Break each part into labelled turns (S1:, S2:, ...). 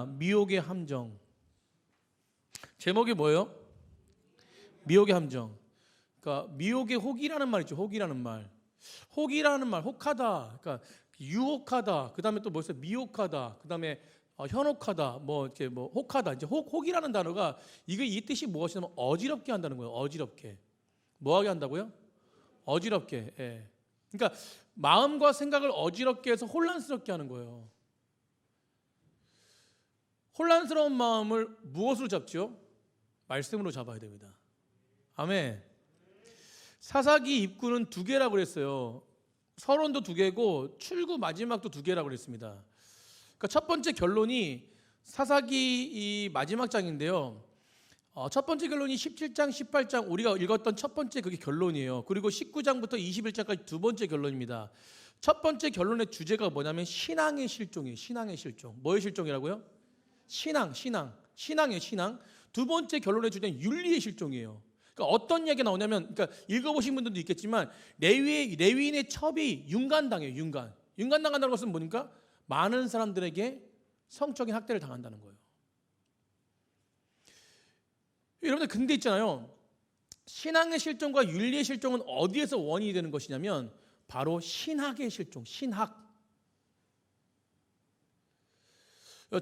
S1: 미혹의 함정. 제목이 뭐예요? 미혹의 함정. 그러니까 미혹의 혹이라는 말 있죠. 혹이라는 말. 혹이라는 말, 혹하다. 그러니까 유혹하다. 그다음에 또 뭐 있어요? 미혹하다. 그다음에 현혹하다. 뭐 이렇게 뭐 혹하다. 이제 혹이라는 단어가 이 뜻이 무엇이냐면 어지럽게 한다는 거예요. 어지럽게. 뭐하게 한다고요? 어지럽게. 예. 그러니까 마음과 생각을 어지럽게 해서 혼란스럽게 하는 거예요. 혼란스러운 마음을 무엇으로 잡죠? 말씀으로 잡아야 됩니다. 아멘. 사사기 입구는 두 개라고 그랬어요. 서론도 두 개고 출구 마지막도 두 개라고 그랬습니다. 그러니까 첫 번째 결론이 사사기 이 마지막 장인데요. 첫 번째 결론이 17장, 18장 우리가 읽었던 첫 번째 그게 결론이에요. 그리고 19장부터 21장까지 두 번째 결론입니다. 첫 번째 결론의 주제가 뭐냐면 신앙의 실종이에요. 신앙의 실종. 뭐의 실종이라고요? 신앙이에요, 신앙. 두 번째 결론의 주제는 윤리의 실종이에요. 그러니까 어떤 이야기가 나오냐면, 그러니까 읽어보신 분들도 있겠지만, 레위인의 첩이 윤간당해요, 윤간. 윤간당한다는 것은 뭐니까? 많은 사람들에게 성적인 학대를 당한다는 거예요. 여러분들 근데 있잖아요. 신앙의 실종과 윤리의 실종은 어디에서 원인이 되는 것이냐면, 바로 신학의 실종, 신학.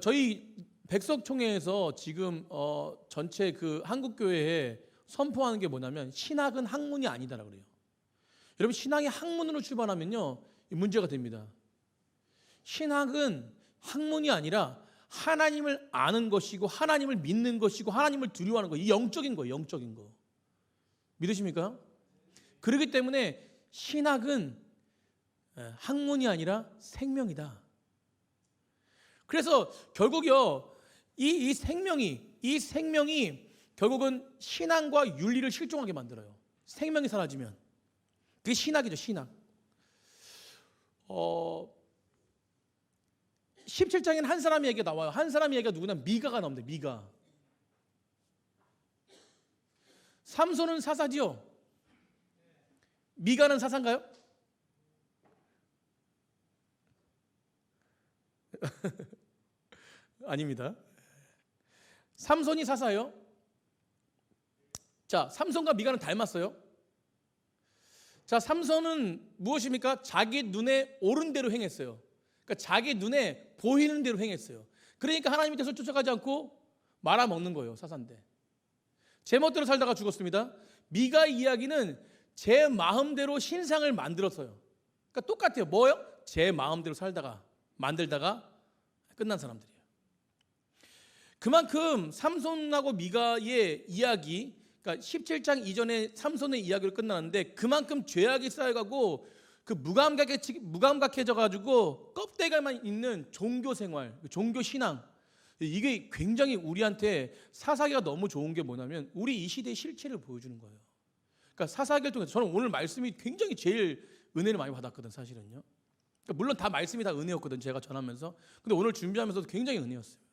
S1: 저희 백석총회에서 지금 전체 그 한국교회에 선포하는 게 뭐냐면 신학은 학문이 아니다라고 그래요. 여러분 신학이 학문으로 출발하면요 문제가 됩니다. 신학은 학문이 아니라 하나님을 아는 것이고 하나님을 믿는 것이고 하나님을 두려워하는 거. 이 영적인 거예요. 영적인 거. 믿으십니까? 그렇기 때문에 신학은 학문이 아니라 생명이다. 그래서 결국요 이 생명이 결국은 신앙과 윤리를 실종하게 만들어요. 생명이 사라지면 그게 신학이죠. 신학. 17장에는 한 사람의 얘기가 나와요. 한 사람의 얘기가 누구냐? 미가가 나옵니다. 미가. 삼손은 사사지요. 미가는 사사인가요? 아닙니다. 삼손이 사사예요. 자, 삼손과 미가는 닮았어요. 자, 삼손은 무엇입니까? 자기 눈에 옳은 대로 행했어요. 그러니까 자기 눈에 보이는 대로 행했어요. 그러니까 하나님의 뜻을 쫓아가지 않고 말아먹는 거예요. 사사인데. 제 멋대로 살다가 죽었습니다. 미가의 이야기는 제 마음대로 신상을 만들었어요. 그러니까 똑같아요. 뭐요? 제 마음대로 살다가 만들다가 끝난 사람들이에요. 그만큼 삼손하고 미가의 이야기, 그러니까 17장 이전에 삼손의 이야기로 끝나는데 그만큼 죄악이 쌓여가고 그 무감각해져가지고 껍데기만 있는 종교 생활, 종교 신앙, 이게 굉장히 우리한테 사사기가 너무 좋은 게 뭐냐면 우리 이 시대의 실체를 보여주는 거예요. 그러니까 사사기를 통해서 저는 오늘 말씀이 굉장히 제일 은혜를 많이 받았거든 사실은요. 그러니까 물론 다 말씀이 다 은혜였거든 제가 전하면서. 근데 오늘 준비하면서도 굉장히 은혜였어요.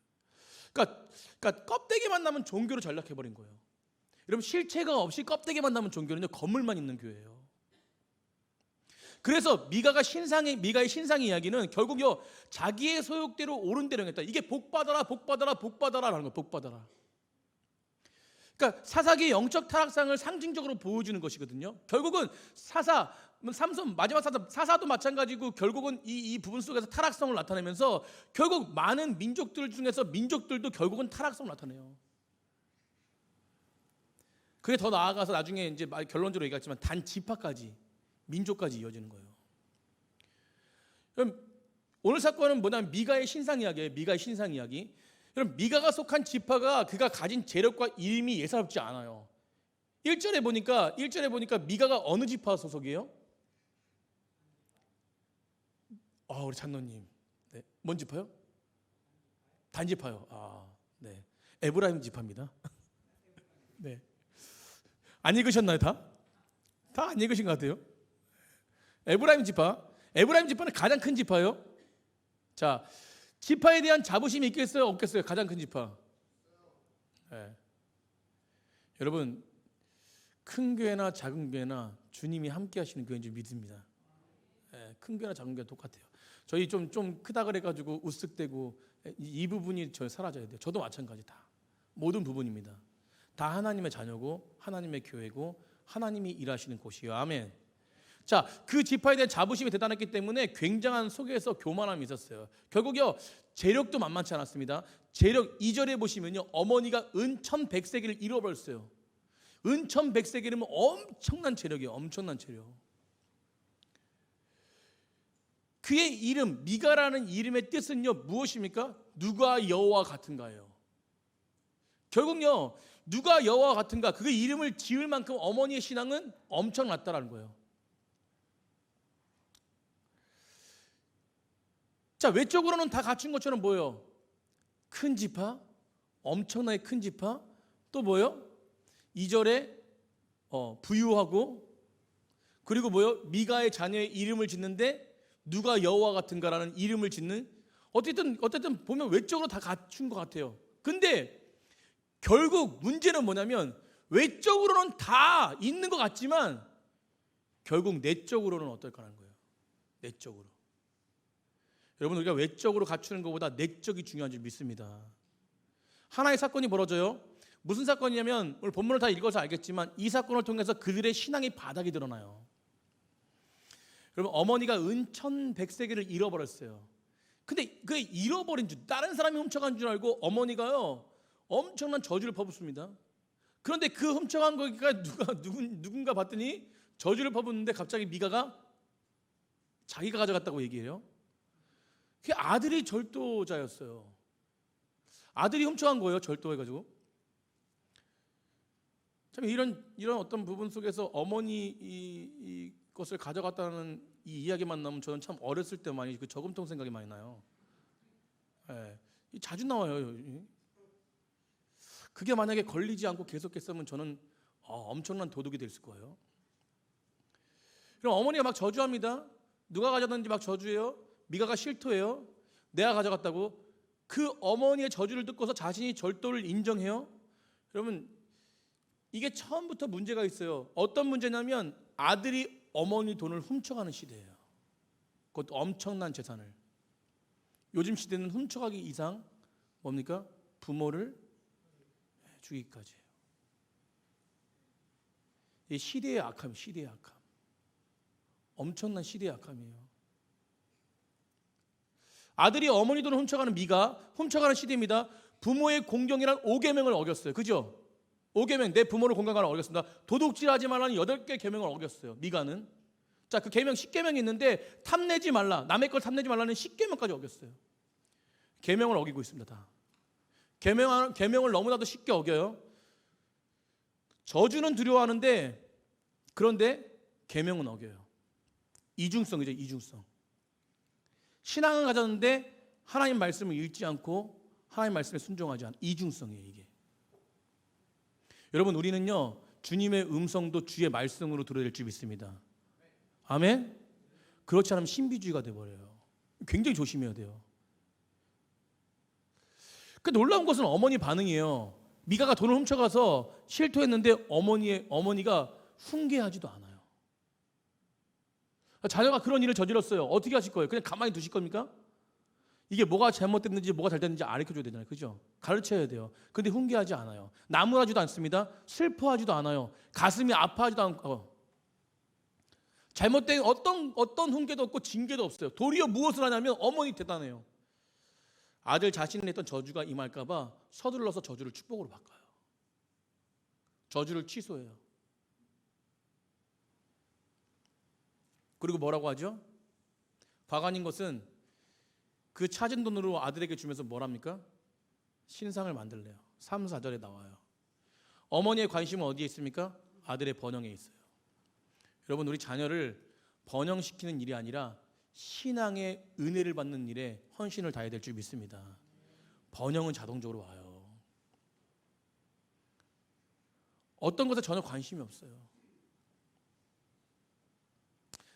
S1: 그러니까 껍데기만 남은 종교로 전락해버린 거예요. 여러분 실체가 없이 껍데기만 남은 종교는요 건물만 있는 교회예요. 그래서 미가의 신상 이야기는 결국요 자기의 소욕대로 옳은 대로 행했다. 이게 복받아라라는 거예요. 복받아라. 그러니까 사사기의 영적 타락상을 상징적으로 보여주는 것이거든요. 결국은 삼손 마지막 사사도 마찬가지고 결국은 이 부분 속에서 타락성을 나타내면서 결국 많은 민족들 중에서 민족들도 결국은 타락성을 나타내요. 그게 더 나아가서 나중에 이제 결론적으로 얘기했지만 단 지파까지 민족까지 이어지는 거예요. 그럼 오늘 사건은 뭐냐면 미가의 신상 이야기예요. 미가의 신상 이야기. 여러분 미가가 속한 지파가 그가 가진 재력과 이름이 예사롭지 않아요. 1절에 보니까 미가가 어느 지파 소속이에요? 우리 찬노님. 네. 뭔 지파요? 단지파요. 네. 에브라임 지파입니다. 네. 안 읽으셨나요, 다? 다 안 읽으신 것 같아요. 에브라임 지파는 가장 큰 지파예요. 자, 지파에 대한 자부심이 있겠어요, 없겠어요? 가장 큰 지파. 네. 여러분, 큰 교회나 작은 교회나 주님이 함께 하시는 교회인 줄 믿습니다. 네, 큰 교회나 작은 교회 똑같아요. 저희 좀 크다 그래가지고 우쓱대고 이 부분이 저 사라져야 돼요. 저도 마찬가지 다. 모든 부분입니다. 다 하나님의 자녀고 하나님의 교회고 하나님이 일하시는 곳이에요. 아멘. 자, 그 지파에 대한 자부심이 대단했기 때문에 굉장한 속에서 교만함이 있었어요. 결국요, 재력도 만만치 않았습니다. 재력 2절에 보시면요, 어머니가 은 1,100세기를 잃어버렸어요. 은 1,100세기면 엄청난 재력이에요. 엄청난 재력. 그의 이름 미가라는 이름의 뜻은요 무엇입니까? 누가 여호와 같은가예요. 결국요 누가 여호와 같은가 그 이름을 지을 만큼 어머니의 신앙은 엄청났다라는 거예요. 자, 외적으로는 다 갖춘 것처럼 보여요. 큰 지파, 엄청나게 큰 지파, 또 뭐요? 2절에 부유하고, 그리고 뭐요? 미가의 자녀의 이름을 짓는데 누가 여호와 같은가라는 이름을 짓는, 어쨌든 보면 외적으로 다 갖춘 것 같아요. 근데 결국 문제는 뭐냐면 외적으로는 다 있는 것 같지만 결국 내적으로는 어떨까라는 거예요. 내적으로. 여러분, 우리가 외적으로 갖추는 것보다 내적이 중요한 줄 믿습니다. 하나의 사건이 벌어져요. 무슨 사건이냐면 오늘 본문을 다 읽어서 알겠지만 이 사건을 통해서 그들의 신앙의 바닥이 드러나요. 여러분, 어머니가 은 1,100세기를 잃어버렸어요. 근데 그 잃어버린 줄, 다른 사람이 훔쳐간 줄 알고 어머니가요 엄청난 저주를 퍼붓습니다. 그런데 그 훔쳐간 거가 누군가 봤더니 저주를 퍼붓는데 갑자기 미가가 자기가 가져갔다고 얘기해요. 그 아들이 절도자였어요. 아들이 훔쳐간 거예요. 절도해가지고. 참 이런 어떤 부분 속에서 어머니 이 것을 가져갔다는 이 이야기만 나오면 저는 참 어렸을 때 많이 그 저금통 생각이 많이 나요. 예, 자주 나와요. 그게 만약에 걸리지 않고 계속했으면 저는 엄청난 도둑이 됐을 거예요. 그럼 어머니가 막 저주합니다. 누가 가져갔는지 막 저주해요. 미가가 실토해요. 내가 가져갔다고. 그 어머니의 저주를 듣고서 자신이 절도를 인정해요. 여러분, 이게 처음부터 문제가 있어요. 어떤 문제냐면 아들이 어머니 돈을 훔쳐가는 시대예요. 그것도 엄청난 재산을. 요즘 시대는 훔쳐가기 이상 뭡니까? 부모를 죽이기까지 해요. 이 시대의 악함, 시대의 악함. 엄청난 시대의 악함이에요. 아들이 어머니 돈을 훔쳐가는 미가, 훔쳐가는 시대입니다. 부모의 공경이란 5계명을 어겼어요. 그죠? 5계명, 내 부모를 공경하라 어겼습니다. 도둑질하지 말라는 8개 계명을 어겼어요. 미가는. 자, 그 계명 10계명이 있는데 탐내지 말라, 남의 걸 탐내지 말라는 10계명까지 어겼어요. 계명을 어기고 있습니다. 다. 계명을 너무나도 쉽게 어겨요. 저주는 두려워하는데 그런데 계명은 어겨요. 이중성이죠, 이중성. 신앙을 가졌는데 하나님 말씀을 읽지 않고 하나님 말씀에 순종하지 않은 이중성이에요, 이게. 여러분, 우리는요 주님의 음성도 주의 말씀으로 들어야 될 줄 믿습니다. 아멘? 그렇지 않으면 신비주의가 돼버려요. 굉장히 조심해야 돼요. 그 놀라운 것은 어머니 반응이에요. 미가가 돈을 훔쳐가서 실토했는데 어머니가 훈계하지도 않아요. 자녀가 그런 일을 저질렀어요. 어떻게 하실 거예요? 그냥 가만히 두실 겁니까? 이게 뭐가 잘못됐는지 뭐가 잘 됐는지 가르쳐줘야 되잖아요. 그죠? 가르쳐야 돼요. 근데 훈계하지 않아요. 나무라지도 않습니다. 슬퍼하지도 않아요. 가슴이 아파하지도 않고. 잘못된 어떤 훈계도 없고 징계도 없어요. 도리어 무엇을 하냐면 어머니 대단해요. 아들 자신이 했던 저주가 임할까 봐 서둘러서 저주를 축복으로 바꿔요. 저주를 취소해요. 그리고 뭐라고 하죠? 바가닌 것은 그 찾은 돈으로 아들에게 주면서 뭐랍니까? 신상을 만들래요. 3, 4절에 나와요. 어머니의 관심은 어디에 있습니까? 아들의 번영에 있어요. 여러분, 우리 자녀를 번영시키는 일이 아니라 신앙의 은혜를 받는 일에 헌신을 다해야 될 줄 믿습니다. 번영은 자동적으로 와요. 어떤 것에 전혀 관심이 없어요.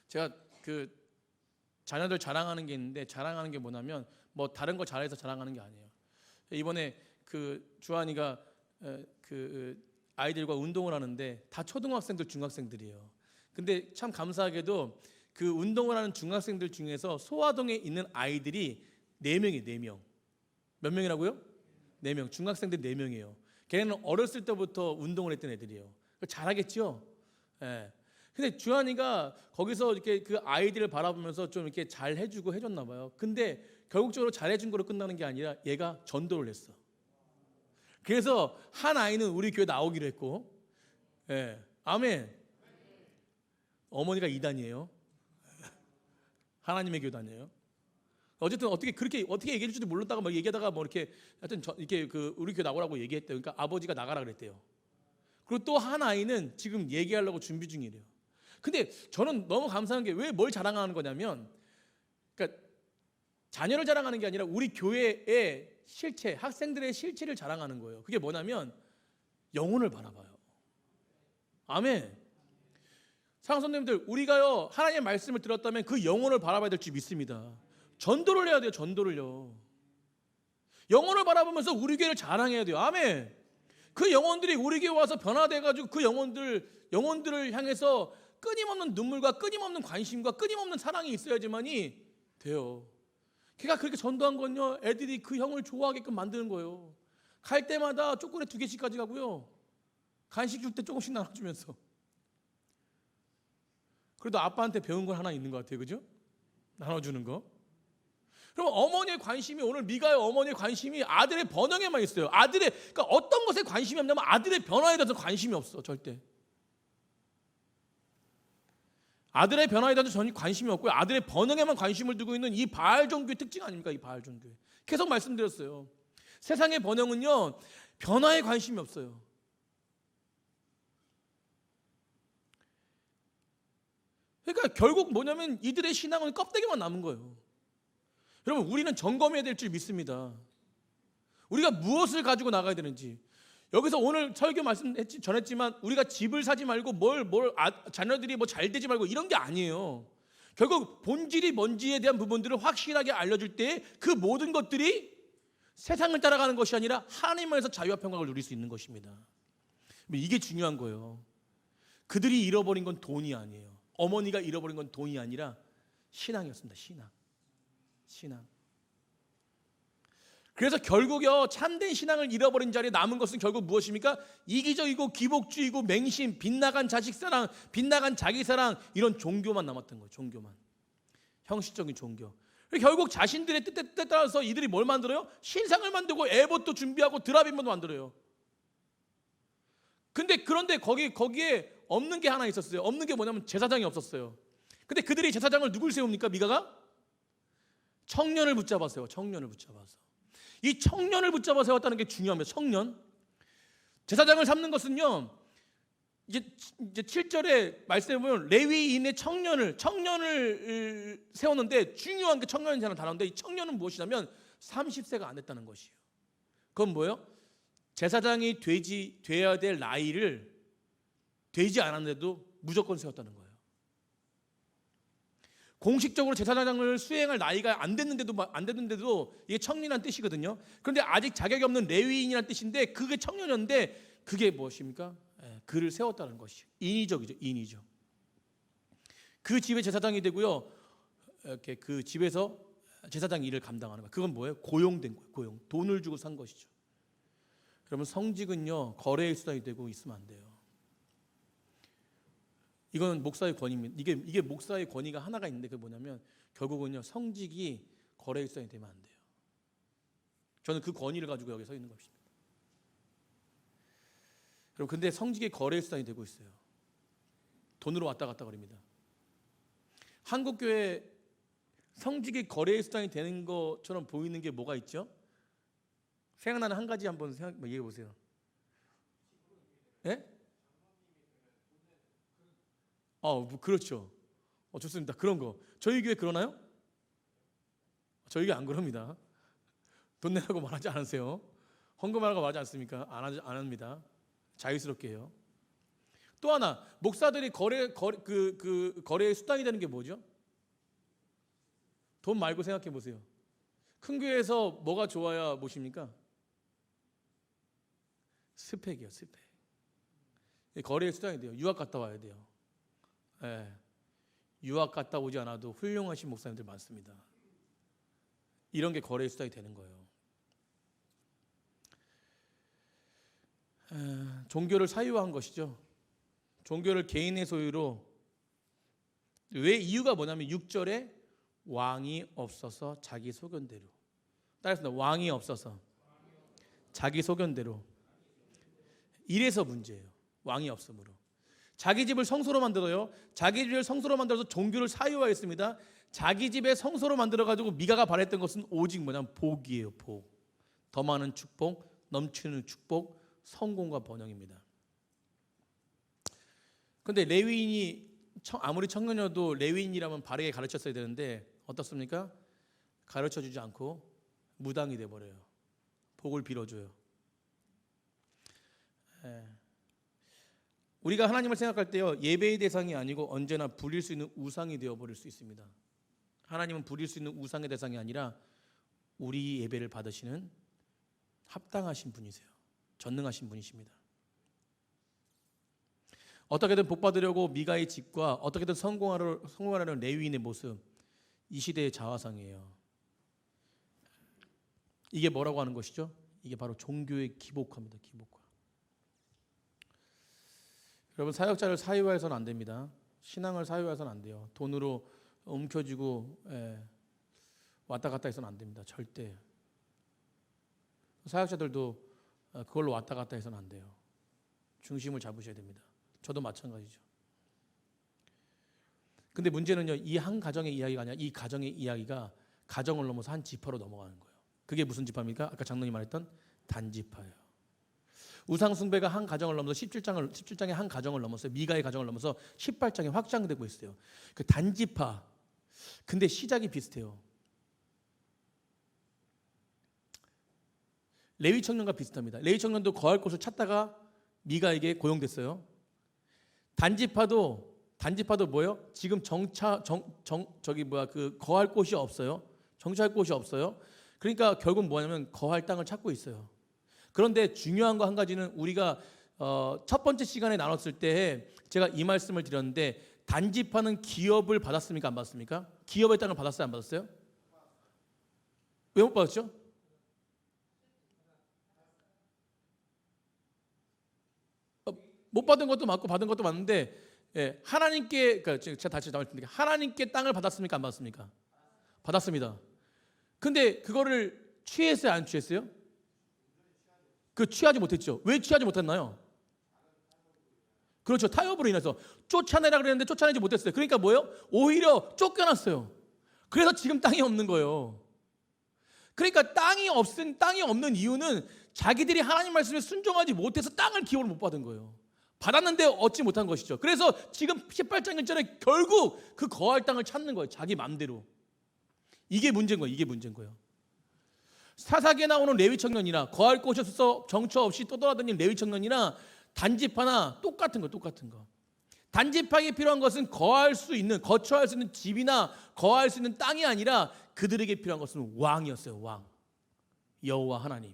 S1: 제가 그 자녀들 자랑하는 게 있는데, 자랑하는 게 뭐냐면 뭐 다른 거 잘해서 자랑하는 게 아니에요. 이번에 그 주한이가 그 아이들과 운동을 하는데 다 초등학생들, 중학생들이에요. 근데 참 감사하게도 그 운동을 하는 중학생들 중에서 소아동에 있는 아이들이 4명이에요. 4명. 몇 명이라고요? 4명. 중학생들 4명이에요. 걔네는 어렸을 때부터 운동을 했던 애들이에요. 잘하겠죠? 예. 근데 주한이가 거기서 이렇게 그 아이들을 바라보면서 좀 이렇게 잘 해주고 해줬나 봐요. 근데 결국적으로 잘 해준 거로 끝나는 게 아니라 얘가 전도를 했어. 그래서 한 아이는 우리 교회 나오기로 했고, 예. 아멘. 어머니가 이단이에요. 하나님의 교단이에요. 어쨌든 어떻게 얘기해 줄지도 몰랐다가 막 얘기하다가 뭐 이렇게 하여튼 이렇게 그 우리 교회 나오라고 얘기했대요. 그러니까 아버지가 나가라 그랬대요. 그리고 또 한 아이는 지금 얘기하려고 준비 중이래요. 근데 저는 너무 감사한 게 왜 뭘 자랑하는 거냐면, 그러니까 자녀를 자랑하는 게 아니라 우리 교회의 실체, 학생들의 실체를 자랑하는 거예요. 그게 뭐냐면 영혼을 바라봐요. 아멘. 사랑하는 선생님들, 우리가요 하나님의 말씀을 들었다면 그 영혼을 바라봐야 될 줄 믿습니다. 전도를 해야 돼요. 전도를요. 영혼을 바라보면서 우리 교회를 자랑해야 돼요. 아멘. 그 영혼들이 우리 교회 와서 변화돼가지고 그 영혼들을 향해서 끊임없는 눈물과 끊임없는 관심과 끊임없는 사랑이 있어야지만이 돼요. 걔가 그렇게 전도한 건요, 애들이 그 형을 좋아하게끔 만드는 거예요. 갈 때마다 초콜릿 2개씩 가져가고요, 간식 줄 때 조금씩 나눠주면서. 그래도 아빠한테 배운 건 하나 있는 것 같아요. 그죠? 나눠주는 거. 그럼 어머니의 관심이, 오늘 미가의 어머니의 관심이 아들의 번영에만 있어요. 그러니까 어떤 것에 관심이 없냐면 아들의 변화에 대해서 관심이 없어. 절대. 아들의 변화에 대해서 전혀 관심이 없고요, 아들의 번영에만 관심을 두고 있는 이 바알 종교의 특징 아닙니까? 이 바알 종교. 계속 말씀드렸어요. 세상의 번영은요, 변화에 관심이 없어요. 그러니까 결국 뭐냐면 이들의 신앙은 껍데기만 남은 거예요. 여러분, 우리는 점검해야 될 줄 믿습니다. 우리가 무엇을 가지고 나가야 되는지. 여기서 오늘 설교 전했지만 우리가 집을 사지 말고 자녀들이 뭐 잘 되지 말고 이런 게 아니에요. 결국 본질이 뭔지에 대한 부분들을 확실하게 알려줄 때 그 모든 것들이 세상을 따라가는 것이 아니라 하나님 안에서 자유와 평강을 누릴 수 있는 것입니다. 이게 중요한 거예요. 그들이 잃어버린 건 돈이 아니에요. 어머니가 잃어버린 건 돈이 아니라 신앙이었습니다. 신앙. 그래서 결국요, 참된 신앙을 잃어버린 자리에 남은 것은 결국 무엇입니까? 이기적이고 기복주의고 맹신, 빗나간 자식사랑, 빗나간 자기사랑, 이런 종교만 남았던 거예요. 종교만. 형식적인 종교. 결국 자신들의 뜻에 따라서 이들이 뭘 만들어요? 신상을 만들고 에봇도 준비하고 드라빔도 만들어요. 그런데 거기에 없는 게 하나 있었어요. 없는 게 뭐냐면 제사장이 없었어요. 근데 그들이 제사장을 누굴 세웁니까? 미가가? 청년을 붙잡아 세워. 청년을 붙잡아서. 이 청년을 붙잡아 세웠다는 게 중요합니다. 청년. 제사장을 삼는 것은요, 이제 7절에 말씀해 보면 레위인의 청년을 세웠는데, 중요한 게 청년이라는 단어인데, 이 청년은 무엇이냐면 30세가 안 됐다는 것이에요. 그건 뭐예요? 제사장이 돼야 될 나이를 되지 않았는데도 무조건 세웠다는 거예요. 공식적으로 제사장을 수행할 나이가 안 됐는데도 이게 청년이라는 뜻이거든요. 그런데 아직 자격이 없는 레위인이라는 뜻인데, 그게 청년이었는데, 그게 무엇입니까? 그를 세웠다는 것이 인위적이죠. 인위적. 그 집의 제사장이 되고요, 이렇게 그 집에서 제사장 일을 감당하는 거예요. 그건 뭐예요? 고용된 거예요. 고용. 돈을 주고 산 것이죠. 여러분, 성직은요, 거래의 수단이 되고 있으면 안 돼요. 이건 목사의 권위입니다. 이게 목사의 권위가 하나가 있는데, 그게 뭐냐면 결국은요, 성직이 거래의 수단이 되면 안 돼요. 저는 그 권위를 가지고 여기 서 있는 것입니다. 여러분, 근데 성직이 거래의 수단이 되고 있어요. 돈으로 왔다 갔다 거립니다. 한국 교회 성직이 거래의 수단이 되는 것처럼 보이는 게 뭐가 있죠? 생각나는 한 가지 한번 얘기해 보세요. 예? 그렇죠. 좋습니다. 그런 거. 저희 교회 그러나요? 저희 교회 안 그럽니다. 돈 내라고 말하지 않으세요. 헌금하라고 말하지 않습니까? 안 합니다. 자유스럽게 해요. 또 하나, 목사들이 거래의 수단이 되는 게 뭐죠? 돈 말고 생각해 보세요. 큰 교회에서 뭐가 좋아야 모십니까? 스펙이요, 스펙. 거래의 수단이 돼요. 유학 갔다 와야 돼요. 예, 유학 갔다 오지 않아도 훌륭하신 목사님들 많습니다. 이런 게 거래의 수단이 되는 거예요. 종교를 사유화한 것이죠. 종교를 개인의 소유로. 왜? 이유가 뭐냐면 6절에 왕이 없어서 자기 소견대로. 따라서 왕이 없어서 자기 소견대로. 이래서 문제예요. 왕이 없으므로. 자기 집을 성소로 만들어요. 자기 집을 성소로 만들어서 종교를 사유화했습니다. 자기 집에 성소로 만들어가지고 미가가 바랬던 것은 오직 뭐냐면 복이에요. 복. 더 많은 축복, 넘치는 축복, 성공과 번영입니다. 그런데 레위인이 아무리 청년이어도 레위인이라면 바르게 가르쳤어야 되는데 어떻습니까? 가르쳐주지 않고 무당이 돼버려요. 복을 빌어줘요. 우리가 하나님을 생각할 때요, 예배의 대상이 아니고 언제나 부릴 수 있는 우상이 되어버릴 수 있습니다. 하나님은 부릴 수 있는 우상의 대상이 아니라 우리 예배를 받으시는 합당하신 분이세요. 전능하신 분이십니다. 어떻게든 복 받으려고 미가의 집과 어떻게든 성공하려는 레위인의 모습, 이 시대의 자화상이에요. 이게 뭐라고 하는 것이죠? 이게 바로 종교의 기복화입니다. 기복화. 여러분, 사역자를 사유화해서는 안 됩니다. 신앙을 사유화해서는 안 돼요. 돈으로 움켜쥐고 왔다 갔다 해서는 안 됩니다. 절대. 사역자들도 그걸로 왔다 갔다 해서는 안 돼요. 중심을 잡으셔야 됩니다. 저도 마찬가지죠. 근데 문제는요, 이 한 가정의 이야기가 아니라 이 가정의 이야기가 가정을 넘어서 한 지파로 넘어가는 거예요. 그게 무슨 지파입니까? 아까 장로님 말했던 단지파예요. 우상 숭배가 한 가정을 넘어서 17장의 한 가정을 넘어서 미가의 가정을 넘어서 18장에 확장되고 있어요. 그 단지파. 근데 시작이 비슷해요. 레위 청년과 비슷합니다. 레위 청년도 거할 곳을 찾다가 미가에게 고용됐어요. 단지파도 뭐예요? 지금 거할 곳이 없어요. 정착할 곳이 없어요. 그러니까 결국 뭐냐면 거할 땅을 찾고 있어요. 그런데 중요한 거 한 가지는 우리가 첫 번째 시간에 나눴을 때 제가 이 말씀을 드렸는데, 단지파는 기업을 받았습니까? 안 받았습니까? 기업의 땅을 받았어요? 안 받았어요? 왜 못 받았죠? 못 받은 것도 맞고 받은 것도 맞는데, 하나님께, 그러니까 제가 다시 말씀드릴게요. 하나님께 땅을 받았습니까? 안 받았습니까? 받았습니다. 근데 그거를 취했어요? 안 취했어요? 취하지 못했죠. 왜 취하지 못했나요? 그렇죠. 타협으로 인해서 쫓아내라 그랬는데 쫓아내지 못했어요. 그러니까 뭐예요? 오히려 쫓겨났어요. 그래서 지금 땅이 없는 거예요. 그러니까 땅이 없는 이유는 자기들이 하나님 말씀에 순종하지 못해서 땅을 기업을 못 받은 거예요. 받았는데 얻지 못한 것이죠. 그래서 지금 18장 1절에 결국 그 거할 땅을 찾는 거예요. 자기 마음대로. 이게 문제인 거예요. 이게 문제인 거예요. 사사기에 나오는 레위 청년이나 거할 곳이 없어서 정처 없이 떠돌아다니는 레위 청년이나 단지파나 똑같은 거. 단지파에게 필요한 것은 거처할 수 있는 집이나 거할 수 있는 땅이 아니라 그들에게 필요한 것은 왕이었어요. 왕. 여호와 하나님.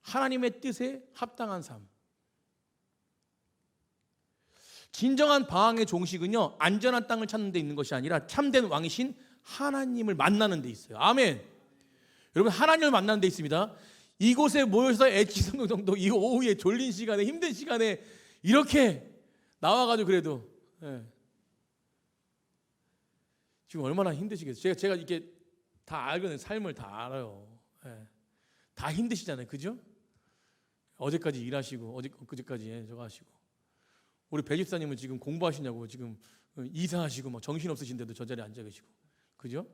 S1: 하나님의 뜻에 합당한 삶. 진정한 방황의 종식은요, 안전한 땅을 찾는 데 있는 것이 아니라 참된 왕이신 하나님을 만나는 데 있어요. 아멘. 여러분, 하나님을 만나는 데 있습니다. 이곳에 모여서 애기성경 정도 이 오후에 졸린 시간에 힘든 시간에 이렇게 나와가지고 그래도 지금 얼마나 힘드시겠어요. 제가 이렇게 다 알거든요. 삶을 다 알아요. 다 힘드시잖아요. 그죠? 어제까지 일하시고 그제까지 저거 하시고, 우리 배 집사님은 지금 공부하시냐고 지금 이사하시고 막 정신 없으신데도 저 자리에 앉아 계시고, 그죠?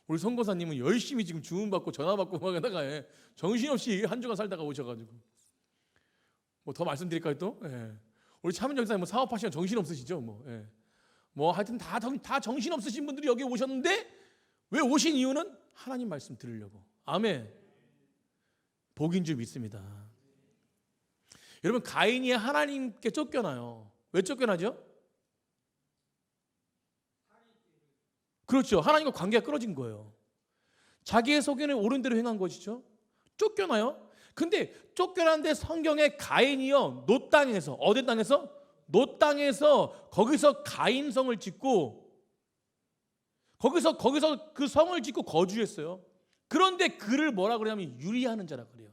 S1: 우리 선거사님은 열심히 지금 주문 받고 전화 받고 막 하다가 정신없이 한 주간 살다가 오셔가지고, 뭐 더 말씀드릴까요 또? 우리 차민 전사님 뭐 사업하시면 정신 없으시죠? 뭐 하여튼 다 정신 없으신 분들이 여기 오셨는데 왜 오신 이유는 하나님 말씀 들으려고. 아멘. 복인 줄 믿습니다. 여러분, 가인이 하나님께 쫓겨나요. 왜 쫓겨나죠? 그렇죠. 하나님과 관계가 끊어진 거예요. 자기의 소견에 옳은 대로 행한 것이죠. 쫓겨나요. 근데 쫓겨났는데 성경에 가인이요, 노 땅에서, 어디 땅에서? 노 땅에서 거기서 가인성을 짓고 거기서 그 성을 짓고 거주했어요. 그런데 그를 뭐라 그러냐면 유리하는 자라 그래요.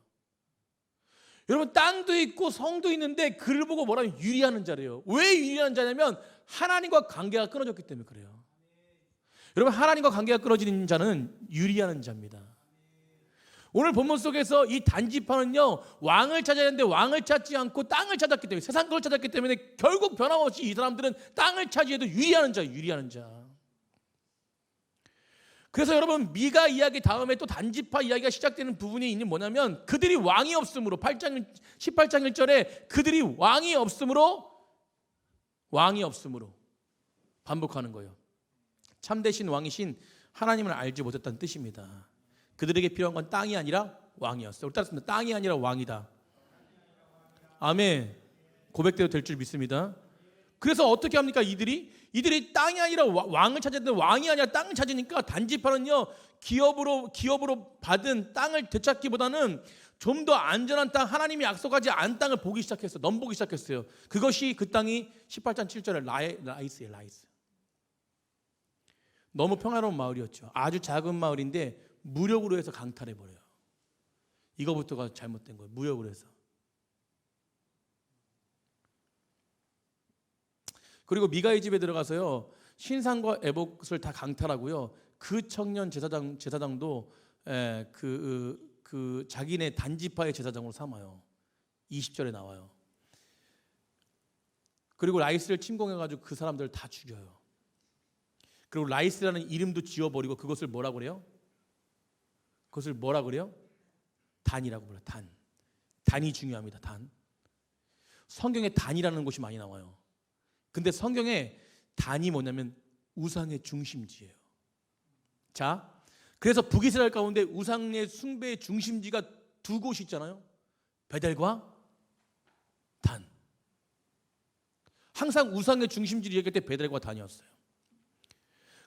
S1: 여러분 땅도 있고 성도 있는데 그를 보고 뭐라면 유리하는 자래요. 왜 유리한 자냐면 하나님과 관계가 끊어졌기 때문에 그래요. 여러분 하나님과 관계가 끊어지는 자는 유리하는 자입니다. 오늘 본문 속에서 이 단지파는요 왕을 찾아야 하는데 왕을 찾지 않고 땅을 찾았기 때문에 세상 걸 찾았기 때문에 결국 변함없이 이 사람들은 땅을 차지해도 유리하는 자, 유리하는 자. 그래서 여러분 미가 이야기 다음에 또 단지파 이야기가 시작되는 부분이 있는 뭐냐면 그들이 왕이 없으므로 18장 1절에 그들이 왕이 없으므로 반복하는 거예요. 참되신 왕이신 하나님을 알지 못했다는 뜻입니다. 그들에게 필요한 건 땅이 아니라 왕이었어요. 우리 따랐습니다. 땅이 아니라 왕이다. 아멘. 고백대로 될 줄 믿습니다. 그래서 어떻게 합니까? 이들이 땅이 아니라 왕을 찾았는데 왕이 아니라 땅을 찾으니까 단지파는요 기업으로 받은 땅을 되찾기보다는 좀 더 안전한 땅, 하나님이 약속하지 않은 땅을 보기 시작했어요. 넘보기 시작했어요. 그것이 그 땅이 18장 7절에 라이스예요. 라이스. 너무 평화로운 마을이었죠. 아주 작은 마을인데 무력으로 해서 강탈해버려요. 이거부터가 잘못된 거예요. 무력으로 해서. 그리고 미가의 집에 들어가서요 신상과 에봇을 다 강탈하고요. 그 청년 제사장도 그 자기네 단지파의 제사장으로 삼아요. 20절에 나와요. 그리고 라이스를 침공해가지고 그 사람들을 다 죽여요. 그리고 라이스라는 이름도 지워버리고 그것을 뭐라고 그래요? 그것을 뭐라 그래요? 단이라고 불러요. 단. 단이 중요합니다. 단. 성경에 단이라는 곳이 많이 나와요. 근데 성경에 단이 뭐냐면 우상의 중심지예요. 자, 그래서 북이스라엘 가운데 우상의 숭배의 중심지가 두 곳이 있잖아요. 베델과 단. 항상 우상의 중심지를 얘기할 때 베델과 단이었어요.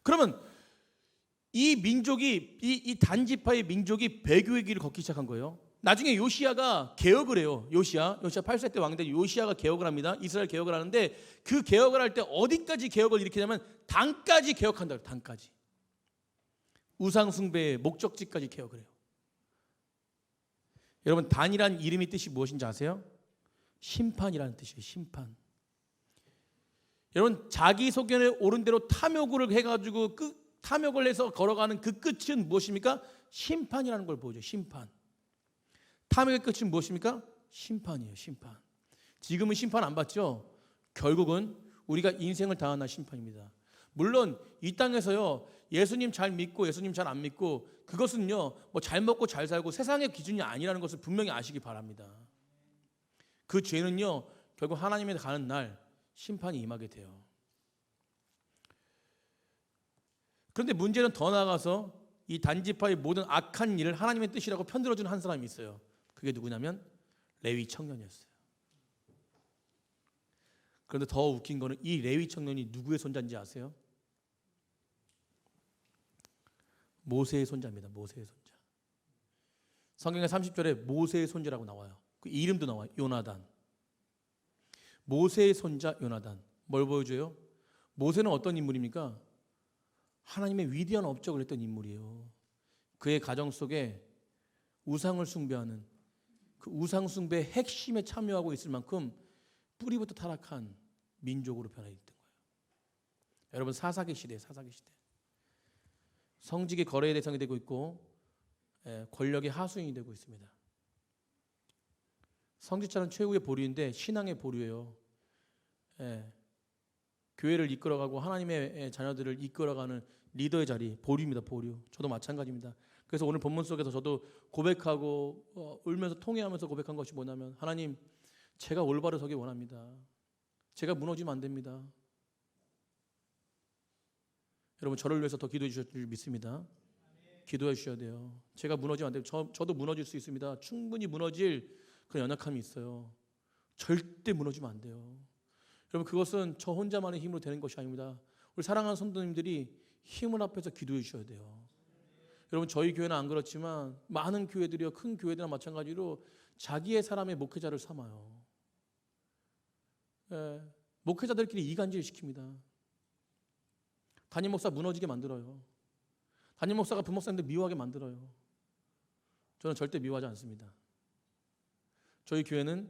S1: 그러면 이 민족이 이 단지파의 민족이 배교의 길을 걷기 시작한 거예요. 나중에 요시야가 개혁을 해요. 요시야 8세 때 왕 된 요시야가 개혁을 합니다. 이스라엘 개혁을 하는데 그 개혁을 할 때 어디까지 개혁을 일으키냐면 단까지 개혁한다. 단까지. 우상 숭배의 목적지까지 개혁을 해요. 여러분 단이란 이름의 뜻이 무엇인지 아세요? 심판이라는 뜻이에요. 심판. 여러분 자기 소견에 옳은 대로 탐욕을 해가지고 탐욕을 해서 걸어가는 그 끝은 무엇입니까? 심판이라는 걸 보여줘요. 심판. 탐욕의 끝은 무엇입니까? 심판이에요. 심판. 지금은 심판 안 받죠? 결국은 우리가 인생을 당하는 심판입니다. 물론 이 땅에서요 예수님 잘 믿고 예수님 잘 안 믿고 그것은요 뭐 잘 먹고 잘 살고 세상의 기준이 아니라는 것을 분명히 아시기 바랍니다. 그 죄는요 결국 하나님에 가는 날 심판이 임하게 돼요. 그런데 문제는 더 나아가서 이 단지파의 모든 악한 일을 하나님의 뜻이라고 편들어주는 한 사람이 있어요. 그게 누구냐면 레위 청년이었어요. 그런데 더 웃긴 거는 이 레위 청년이 누구의 손자인지 아세요? 모세의 손자입니다. 모세의 손자. 성경의 30절에 모세의 손자라고 나와요. 그 이름도 나와요. 요나단. 모세의 손자 요나단. 뭘 보여줘요? 모세는 어떤 인물입니까? 하나님의 위대한 업적을 했던 인물이에요. 그의 가정 속에 우상을 숭배하는 그 우상 숭배의 핵심에 참여하고 있을 만큼 뿌리부터 타락한 민족으로 변화했던 거예요. 여러분 사사기 시대에 성직이 거래의 대상이 되고 있고 권력의 하수인이 되고 있습니다. 성직자는 최후의 보류인데 신앙의 보류예요. 교회를 이끌어가고 하나님의 자녀들을 이끌어가는 리더의 자리, 보류입니다. 보류. 저도 마찬가지입니다. 그래서 오늘 본문 속에서 저도 고백하고 울면서 통회하면서 고백한 것이 뭐냐면 하나님 제가 올바로 서기 원합니다. 제가 무너지면 안 됩니다. 여러분 저를 위해서 더 기도해 주실 줄 믿습니다. 기도해 주셔야 돼요. 제가 무너지면 안 돼요. 저도 무너질 수 있습니다. 충분히 무너질 그런 연약함이 있어요. 절대 무너지면 안 돼요. 여러분 그것은 저 혼자만의 힘으로 되는 것이 아닙니다. 우리 사랑하는 성도님들이 힘을 합해서 기도해 주셔야 돼요. 여러분 저희 교회는 안 그렇지만 많은 교회들이요 큰 교회들이나 마찬가지로 자기의 사람의 목회자를 삼아요. 목회자들끼리 이간질 시킵니다. 담임 목사 무너지게 만들어요. 담임 목사가 부목사님들 미워하게 만들어요. 저는 절대 미워하지 않습니다. 저희 교회는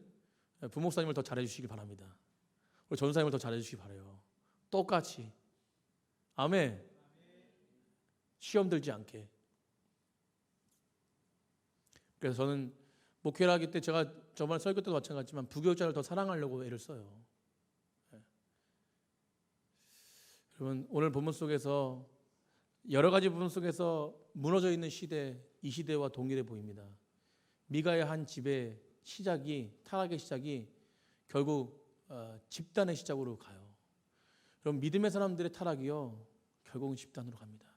S1: 부목사님을 더 잘해주시기 바랍니다. 우리 전사님을 더 잘해주시기 바라요. 똑같이. 아멘. 시험 들지 않게. 그래서 저는 목회를 하기 때 제가 저번 설교 때도 마찬가지지만 부교육자를 더 사랑하려고 애를 써요. 여러분, 오늘 본문 속에서 여러 가지 부분 속에서 무너져 있는 시대, 이 시대와 동일해 보입니다. 미가의 한 집의 시작이, 타락의 시작이 결국 집단의 시작으로 가요. 그럼 믿음의 사람들의 타락이요, 결국은 집단으로 갑니다.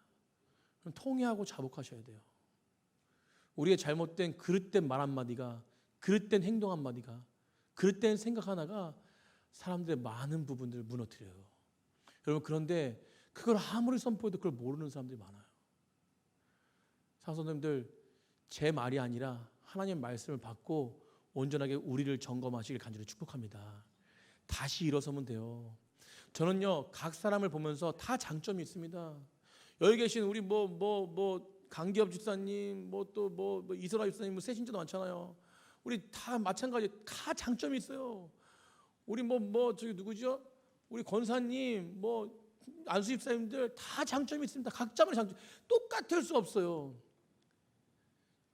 S1: 그럼 통회하고 자복하셔야 돼요. 우리의 잘못된 그릇된 말 한마디가, 그릇된 행동 한마디가, 그릇된 생각 하나가 사람들의 많은 부분들을 무너뜨려요. 여러분, 그런데 그걸 아무리 선포해도 그걸 모르는 사람들이 많아요. 사도님들, 제 말이 아니라 하나님의 말씀을 받고 온전하게 우리를 점검하시길 간절히 축복합니다. 다시 일어서면 돼요. 저는요, 각 사람을 보면서 다 장점이 있습니다. 여기 계신 우리 강기업 집사님, 이소라 집사님, 새신자도 많잖아요. 우리 다 마찬가지, 다 장점이 있어요. 우리 저기 누구죠? 우리 권사님, 안수 집사님들 다 장점이 있습니다. 각자만의 장점, 똑같을 수 없어요.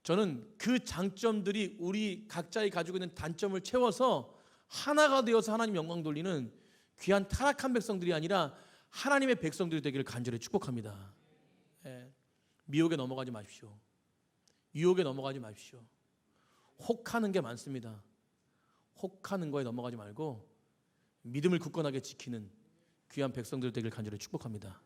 S1: 저는 그 장점들이 우리 각자의 가지고 있는 단점을 채워서 하나가 되어서 하나님 영광 돌리는 귀한 타락한 백성들이 아니라 하나님의 백성들이 되기를 간절히 축복합니다. 미혹에 넘어가지 마십시오. 유혹에 넘어가지 마십시오. 혹하는 게 많습니다. 혹하는 거에 넘어가지 말고 믿음을 굳건하게 지키는 귀한 백성들 되기를 간절히 축복합니다.